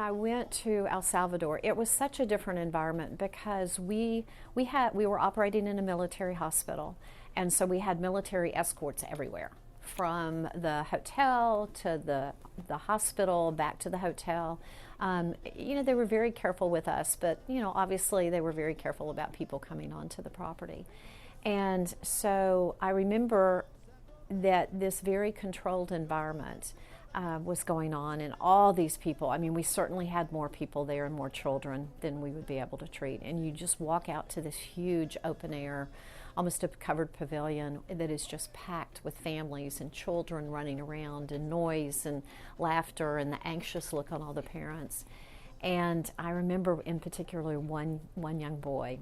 I went to El Salvador, it was such a different environment because we were operating in a military hospital, and so we had military escorts everywhere, from the hotel to the hospital, back to the hotel. They were very careful with us, but obviously they were very careful about people coming onto the property. And so I remember that this very controlled environment was going on, and all these people, I mean, we certainly had more people there and more children than we would be able to treat. And you just walk out to this huge open air, almost a covered pavilion that is just packed with families and children running around, and noise and laughter and the anxious look on all the parents. And I remember in particular one young boy,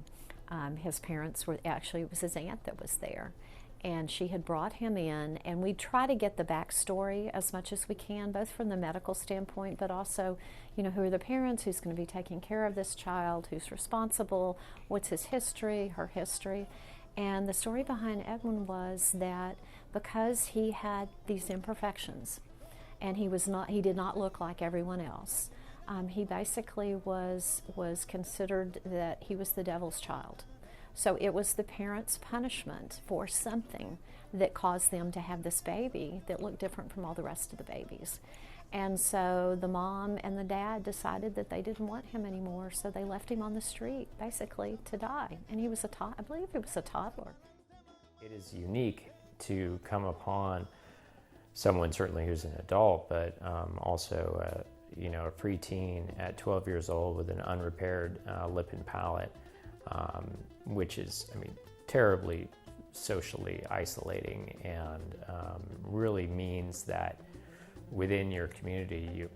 his parents were, actually it was his aunt that was there. And she had brought him in, and we try to get the backstory as much as we can, both from the medical standpoint, but also, who are the parents, who's going to be taking care of this child, who's responsible, what's his history, her history. And the story behind Edwin was that because he had these imperfections, and he did not look like everyone else, he basically was considered that he was the devil's child. So it was the parents' punishment for something that caused them to have this baby that looked different from all the rest of the babies. And so the mom and the dad decided that they didn't want him anymore, so they left him on the street, basically, to die. And he was I believe he was a toddler. It is unique to come upon someone, certainly who's an adult, but also a preteen at 12 years old with an unrepaired lip and palate. Which is, terribly socially isolating, and really means that within your community you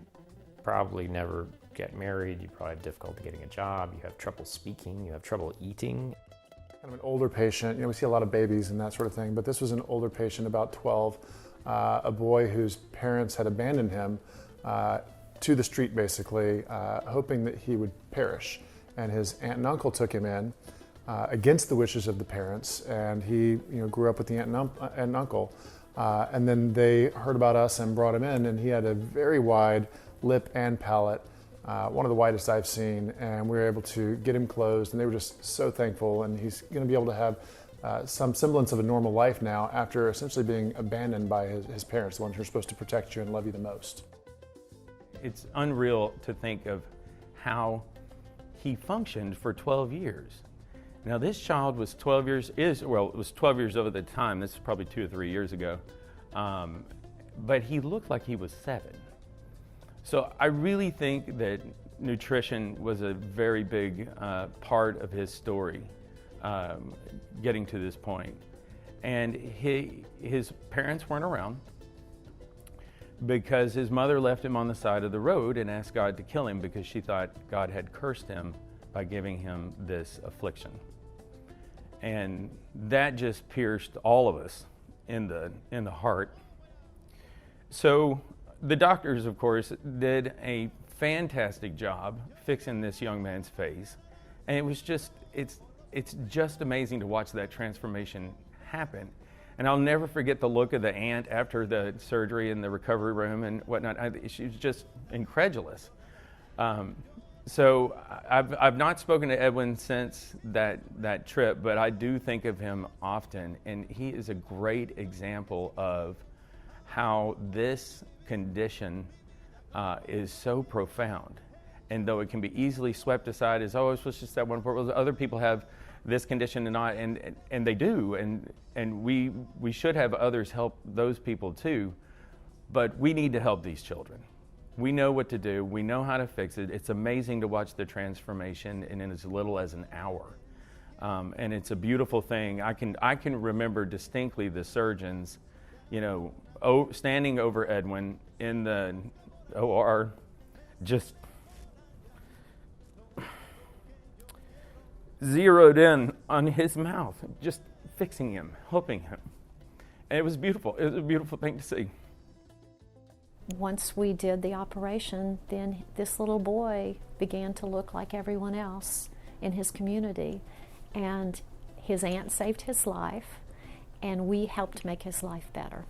probably never get married, you probably have difficulty getting a job, you have trouble speaking, you have trouble eating. Kind of an older patient, we see a lot of babies and that sort of thing, but this was an older patient, about 12, a boy whose parents had abandoned him to the street, basically, hoping that he would perish. And his aunt and uncle took him in against the wishes of the parents, and he grew up with the aunt and uncle. And then they heard about us and brought him in, and he had a very wide lip and palate, one of the widest I've seen, and we were able to get him closed, and they were just so thankful, and he's going to be able to have some semblance of a normal life now after essentially being abandoned by his parents, the ones who are supposed to protect you and love you the most. It's unreal to think of how he functioned for 12 years. Now this child was 12 years, it was 12 years old at the time, this is probably 2 or 3 years ago, but he looked like he was 7. So I really think that nutrition was a very big part of his story, getting to this point. And his parents weren't around because his mother left him on the side of the road and asked God to kill him because she thought God had cursed him by giving him this affliction. And that just pierced all of us in the heart. So the doctors, of course, did a fantastic job fixing this young man's face. And it was just, it's just amazing to watch that transformation happen. And I'll never forget the look of the aunt after the surgery in the recovery room and whatnot. She was just incredulous. So I've not spoken to Edwin since that trip, but I do think of him often, and he is a great example of how this condition is so profound. And though it can be easily swept aside as, oh, it was just that one part, other people have this condition and not, and they do, and we should have others help those people too, but we need to help these children. We know what to do. We know how to fix it. It's amazing to watch the transformation in as little as an hour. And it's a beautiful thing. I can remember distinctly the surgeons, standing over Edwin in the OR, just zeroed in on his mouth, just fixing him, helping him. And it was beautiful. It was a beautiful thing to see. Once we did the operation, then this little boy began to look like everyone else in his community, and his aunt saved his life, and we helped make his life better.